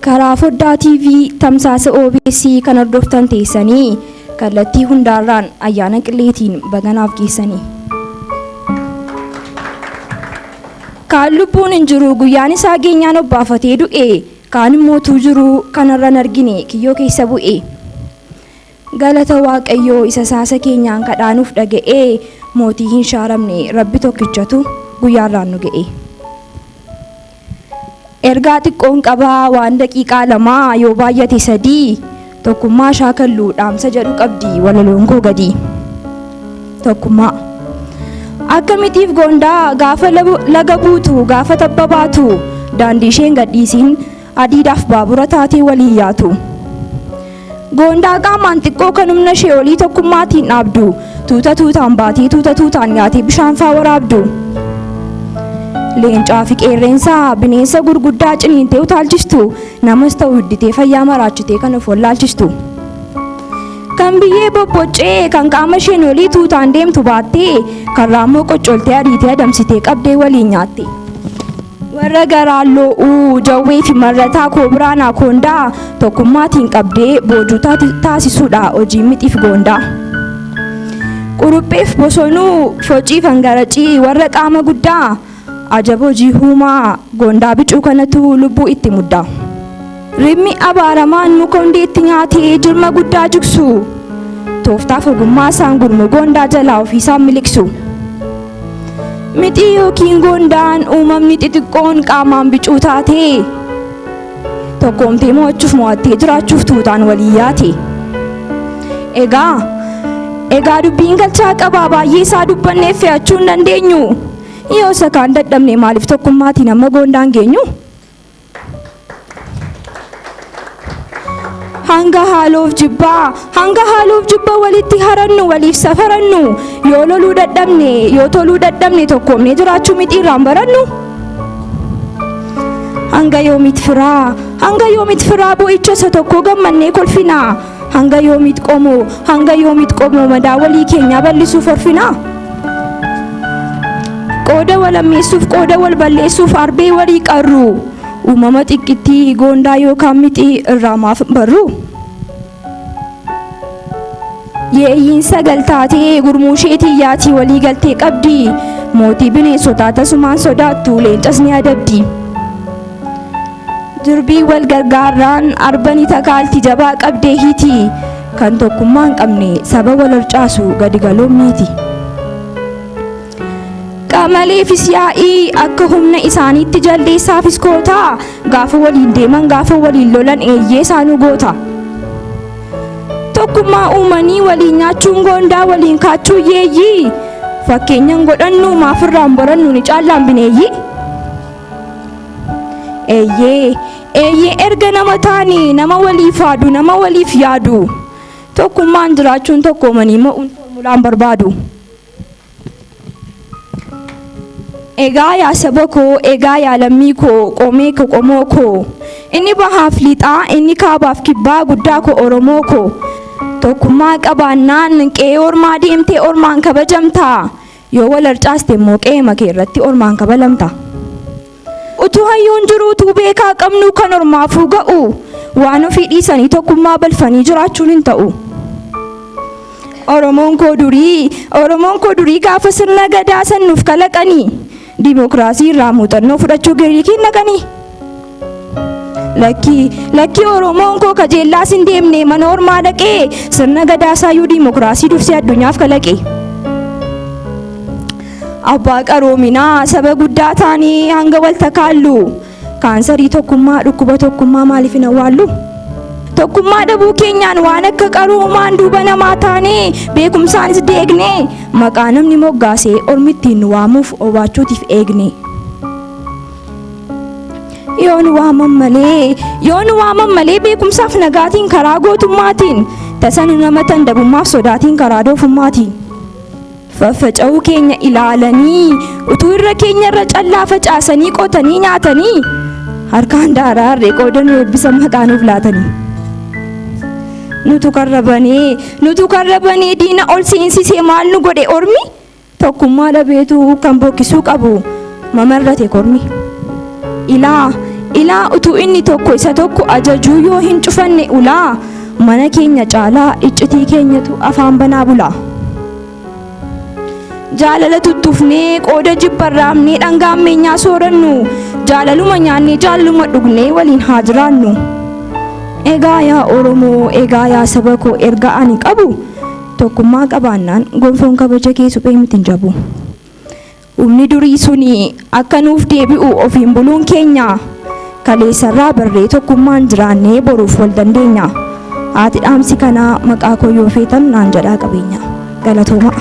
karaa foddaa TV tamsaasa OBS kan hordoftan teessanii kallattii hundaarraan ayyaana qilleetiin baganaaf geessanii. Kaan lubbuun hin jiru guyyaan isaa geenyaan obbaafatee du'e, kaan immoo jiru kanarran argine kiyyoo keessa bu'e. Galata Waaqayyoo isa saasa keenyaan kadhaanuuf dhaga'ee mootii hin shaaramne Rabbi tokkichatu guyyaarraan nu ga'e. Ergaa xiqqoon qabaa waan daqiiqaa lamaa yoo baay'ate 3 tokkummaa shaakalluu dhaamsa jedhu qabdi walaloon koo gadi. Tokkummaa akkamitiif gondaa gaafa laga buutu gaafa tabba baatu daandii isheen gadhiisiin adiidhaaf baabura taatee waliin yaatu. Gondaa qaamaan xiqqoo kan humna ishee olii tokkummaatiin dhaabdu tuuta tuutaan baatee tuuta tuutaan nyaatee bishaan faa waraabdu. Leencaa fi qeerreensaa bineensa gurguddaa ciniintee utaalchistu namas ta'u hidditee fayyaa maraachitee kan of wallaalchistu. Kan biyyee bobboccee kan qaama isheen olii tuutaan deemtu baattee kan raammoo qoccoltee ariitee adamsitee qabdee waliin nyaatte. Warra garaan loo'uu jawwee fi marrataa koobiraan akoondaa tokkummaatiin qabdee boojuu taasisuudha hojii mixiif goondaa. Qurupheef bosonuu fociif hangaracii warra qaama guddaa ajaba hojii huumaa gondaa bicuu kanatu lubbuu itti muddaa. Rimmi abaaramaan muka hundeetti nyaatee jirma guddaa jigsu tooftaaf ogummaa isaan gurmu gondaa jalaa ofiisaan miliqsu. Mixii yookiin gondaan uumamni xixiqqoon qaamaan bicuu taatee tokkoomtee mo'achuuf mo'attee jiraachuuf tuutaan walii yaate. Egaa dubbiin galchaa qabaa baay'ee isaa dubbanneef fe'achuu hin dandeenyu. Yoo isa kaan dadhabne maaliif tokkummaatiin amma gondaan geenyu? Hanga haaloof jibba walitti harannu waliif safarannu yoo loluu dadhabne yoo toluu dadhabne tokkoomnee jiraachuu mixiirraan barannu. Hanga yoomiit firaa boo'icha isa tokko gammannee kolfinaa hanga yoomiit qomoo madaa walii keenyaa bal'isuuf orfinaa. Qooda wal ammeessuuf qooda wal balleessuuf arbee walii qarru uumama xiqqittii gondaa yookaan mixii irraa maaf barru. Yeeyyiin sagal taatee gurmuu isheetii yaatii walii galtee qabdi mootii bineensotaa tasumaan sodaattu leencas ni adabdi. Durbii wal gargaarraan arbani takaalti jabaa qabdee hiiti kan tokkummaa hin qabne saba wal harcaasu gadi galoomniiti. Qamaleefis yaa'ii akka humna isaaniitti jaldeessaafis kootaa gaafa waliin deeman gaafa waliin lolan eeyyee isaanuu goota. Tokkummaa uumanii waliin nyaachuun gondaa waliin kaachuu yeeyyii fakkeenyan godhannu maafirraan barannu ni caallaan bineeyyi. Eeyyee erga nama taanii nama waliif haadu nama waliif yaadu tokkummaan jiraachuun tokkoomanii mo'uun formulaan barbaadu. Egaa yaa saba koo egaa yaa lammii koo qomee koo qomoo koo inni bahaaf lixaa inni kaabaaf kibbaa guddaa koo oromoo koo tokkummaa qabaannaan qe'ee ormaa deemtee ormaan kabajamtaa yoo wal harcaaste immoo qe'ee makee irratti ormaan kabalamta. Utuu hayyuun jiruutuu beekaa qabnu kan ormaafuu ga'u waan ofii dhiisanii tokkummaa balfanii jiraachuun hin ta'u. Oromoon koo durii gaafa sirna gadaa sannuuf kalaqanii Dimookiraasii irraa muuxannoo fudhachuu giriikiin naqanii. Lakkii Oromoon koo kajeellaas hin deemne mana ormaa dhaqee sirna gadaasaayuu dimookiraasii dursee addunyaaf kalaqe. Abbaa qaroominaa saba guddaa taanii hanga wal takaallu kaansarii tokkummaa dhukkuba tokkummaa maaliif hin awwaallu? Tokkummaa dhabuu keenyaan waan akka qaroomaan duuba namaa taanee beekumsaanis deegnee maqaa namni moggaasee ormittiin nu waamuuf obaachuutiif eegne. Yoo nu waaman malee beekumsaaf nagaatiin karaa gootummaatiin tasan namatan dhabummaaf sodaatiin karaa doofummaatiin. Faffaca'uu keenya ilaalanii utuu irra keenya irra callaa facaasanii qotanii nyaatanii harkaan daaraa harree qooda nu eebbisan maqaa nuuf laatanii. Nutu karrabanee diina ol seensisee maal nu godhe ormi tokkummaa dhabeetu kan bokkisuu qabu mamarrate kormi. ilaa utuu inni tokko isa tokko ajajuu yoo hin cufanne ulaa mana keenya caalaa iccitii keenyatu afaan banaa bula. Jaalala tuttufnee qooda jibbarraamnee dhangaa ammeenyaa soorannu jaalaluma nyaannee jaaluma dhugnee waliin haa jiraannu. Egaa yaa Oromoo, egaa yaa saba koo erga ani qabu tokkummaa qabaannaan gonfoon kabaja kee suphee miti hin jabu. Humni durii suni akka nuuf deebi'u ofiin buluun keenya kaleessarraa barree tokkummaan jiraannee boruuf wal dandeenya. Haati dhaamsi kanaa maqaa koo yoo feetan naan jedhaa qabeenya. Galatooma.